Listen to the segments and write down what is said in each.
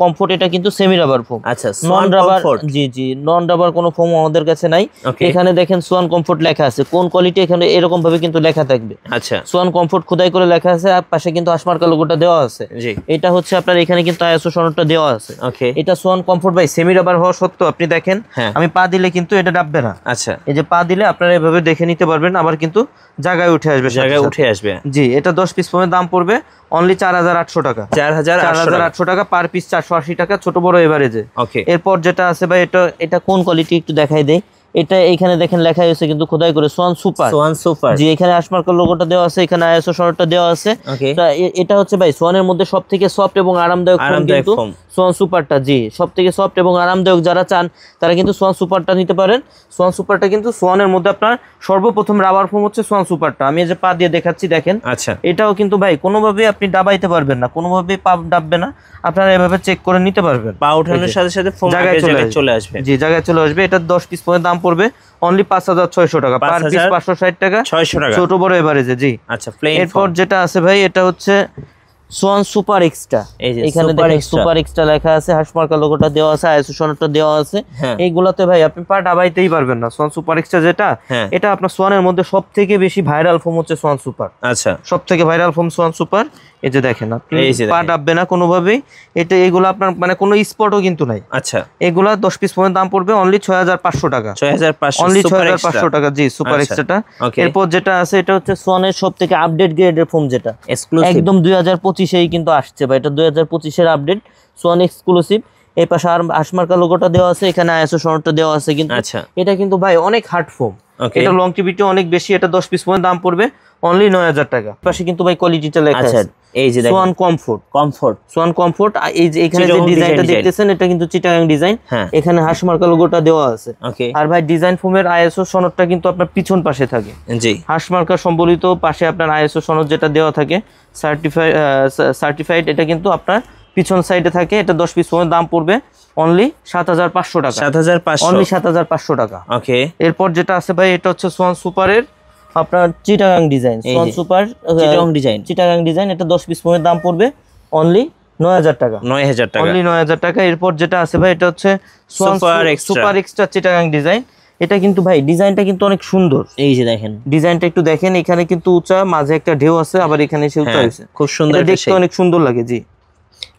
Comfort, এটা কিন্তু semi rubber foam. আচ্ছা, নন রাবার, জি জি, নন রাবার কোনো ফোম আমাদের কাছে নাই। এখানে দেখেন সোয়ান কমফোর্ট লেখা আছে, কোন কোয়ালিটি এখানে এরকম ভাবে কিন্তু লেখা থাকবে। আচ্ছা, সোয়ান কমফোর্ট খোদাই করে লেখা আছে, আর পাশে কিন্তু হাসমার্কা লোগোটা দেওয়া আছে। জি, এটা হচ্ছে আপনার এখানে কিন্তু আইএসও সনদটা দেওয়া আছে। ওকে, এটা সোয়ান কমফোর্ট ভাই সেমি রাবার হওয়া সত্ত্বেও আপনি দেখেন আমি পা দিলে কিন্তু এটা ডাববে না। আচ্ছা, এই যে পা দিলে আপনারা এভাবে দেখে নিতে পারবেন, আবার কিন্তু জায়গায় উঠে আসবে, জায়গায় উঠে আসবে। জি, এটা 10 পিস ফোমের দাম পড়বে অনলি 4800 টাকা। 4800 টাকা পার পিস, 480 টাকা ছোট বড় এভারেজে। ওকে, এরপর যেটা আছে ভাই, এটা কোন কোয়ালিটি একটু দেখাই দেই। এটা এখানে দেখেন লেখা হয়েছে কিন্তু খোদাই করে সোয়ান সুপার। সোয়ান সুপার, জি, এখানে হাসমার্কার লোগোটা দেওয়া আছে, এখানে আইএসও সনদটা দেওয়া আছে। এটা হচ্ছে ভাই সোয়ানের মধ্যে সবথেকে সফট এবং আরামদায়ক ফোম কিন্তু সোয়ান সুপারটা। জি, সবথেকে সফট এবং আরামদায়ক যারা চান তারা কিন্তু সোয়ান সুপারটা নিতে পারেন। সোয়ান সুপারটা কিন্তু সোয়ানের মধ্যে আপনার সর্বপ্রথম রাবার ফোম হচ্ছে সোয়ান সুপারটা। আমি এই যে পা দিয়ে দেখাচ্ছি দেখেন। আচ্ছা, এটাও কিন্তু ভাই কোনোভাবে আপনি ডাবাইতে পারবেন না, কোনোভাবে পা ডাববে না, আপনারা এভাবে চেক করে নিতে পারবেন। পা ওঠানোর সাথে সাথে ফোম জায়গায় চলে আসবে। জি, জায়গায় চলে আসবে। এটা 10 পিস পর্যন্ত দাম পড়বে অনলি 5600 টাকা, পার পিস 560 টাকা, 600 টাকা ছোট বড় এভারেজে। জি, আচ্ছা, প্লেন। এরপর যেটা আছে ভাই, এটা হচ্ছে সোয়ান সুপার এক্সট্রা। এখানে দেখেন সুপার এক্সট্রা লেখা আছে, হাসমার্কা লোগোটা দেওয়া আছে, আইএসও সনদটা দেওয়া আছে। এইগুলাতে ভাই আপনি পা ডাবাইতেই পারবেন না। সোয়ান সুপার এক্সট্রা যেটা, এটা আপনার সোয়ানের মধ্যে সবথেকে বেশি ভাইরাল ফোম হচ্ছে সোয়ান সুপার। আচ্ছা, সবথেকে ভাইরাল ফোম সোয়ান সুপার। এই যে দেখেন, আপনি পা ডাববে না কোনোভাবেই। এগুলো আপনার মানে কোনো স্পটও কিন্তু নাই। আচ্ছা, এগুলা 10 পিস পর্যন্ত দাম পড়বে অনলি 6500 টাকা। 6500, অনলি 6500 টাকা। জি, সুপার এক্সট্রাটা। এরপর যেটা আছে, এটা হচ্ছে সোয়ানের সবথেকে আপডেট গ্রেডের ফোম, যেটা একদম 2025-এই কিন্তু আসছে ভাই। এটা 2025-এর আপডেট সোয়ান এক্সক্লুসিভ। এই পাশে আর হাসমার্কা লোগোটা দেওয়া আছে, এখানে আইএসও সনদটা দেওয়া আছে। কিন্তু এটা কিন্তু ভাই অনেক হার্ড ফোম, এটা লংজিভিটি অনেক বেশি। এটা 10 পিস পর্যন্ত দাম পড়বে অনলি 9000 টাকা। পাশে কিন্তু ভাই কোয়ালিটিটা লেখা আছে, এই যে দেখেন সোয়ান কমফোর্ট। Schwann comfort. এই যে এখানে যে ডিজাইনটা দেখতেছেন, এটা কিন্তু চিটাগাং ডিজাইন। এখানে হাসমার্কা লোগোটা দেওয়া আছে। আর ভাই ডিজাইন ফোমের আইএসও সনদটা কিন্তু আপনার পিছন পাশে থাকে। জি, হাসমার্কা সম্বলিত পাশে আপনার আইএসও সনদ যেটা দেওয়া থাকে, সার্টিফাইড, এটা কিন্তু আপনার পিছন সাইডে থাকে। এটা 10 পিস পর্যন্ত দাম পড়বে অনলি 7500 টাকা। 7500, অনলি 7500 টাকা। ওকে, এরপর যেটা আছে ভাই, এটা হচ্ছে সোয়ান সুপারের আপনার Chittagong design. Schwann super Chittagong design, এটা 10 পিস পর্যন্ত দাম পড়বে অনলি 9000 টাকা। 9000 টাকা, অনলি 9000 টাকা। এরপর যেটা আছে ভাই, এটা হচ্ছে সুপার এক্সট্রা চিটাগাং ডিজাইন। এটা কিন্তু ভাই ডিজাইনটা কিন্তু অনেক সুন্দর। এই যে দেখেন ডিজাইনটা একটু দেখেন, এখানে কিন্তু উঁচা, মাঝে একটা ঢেউ আছে, আবার এখানে এসে উঁচা হয়েছে, খুব সুন্দর, দেখতে অনেক সুন্দর লাগে। জি,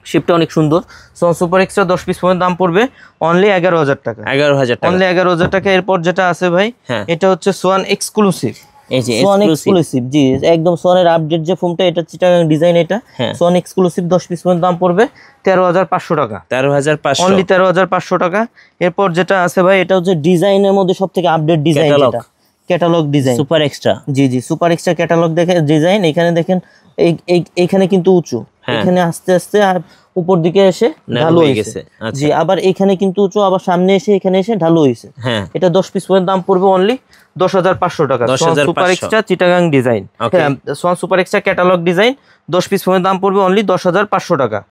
শিপটা অনেক সুন্দর। সোয়ান সুপার এক্সট্রা 10 পিস পর্যন্ত দাম পড়বে অনলি 11000 টাকা। 11000 টাকা, অনলি 11000 টাকা। এরপর যেটা আছে ভাই, এটা হচ্ছে সোয়ান এক্সক্লুসিভ। এই যে সোয়ান এক্সক্লুসিভ, জি, একদম সোয়ানের আপডেট যে ফোমটা, এটা চিটাগাং ডিজাইন। এটা সোয়ান এক্সক্লুসিভ 10 পিস পর্যন্ত দাম পড়বে 13500 টাকা। 13500, অনলি 13500 টাকা। এরপর যেটা আছে ভাই, এটা হচ্ছে ডিজাইনের মধ্যে সবথেকে আপডেট ডিজাইন, এটা ক্যাটালগ ডিজাইন সুপার এক্সট্রা। জি জি, সুপার এক্সট্রা ক্যাটালগ দেখে ডিজাইন। এখানে দেখেন এইখানে কিন্তু উঁচু, এখানে আস্তে আস্তে আর উপর দিকে এসে ঢালু হয়ে গেছে। জি, আবার এখানে কিন্তু উঁচু, আবার সামনে এসে এখানে এসে ঢালু হয়েছে। এটা 10 পিস পর্যন্ত দাম পড়বে অনলি 10500 টাকা। Super extra Chittagong design, Schwann super extra catalogue design 10 piece পর্যন্ত দাম পড়বে অনলি 10500 টাকা।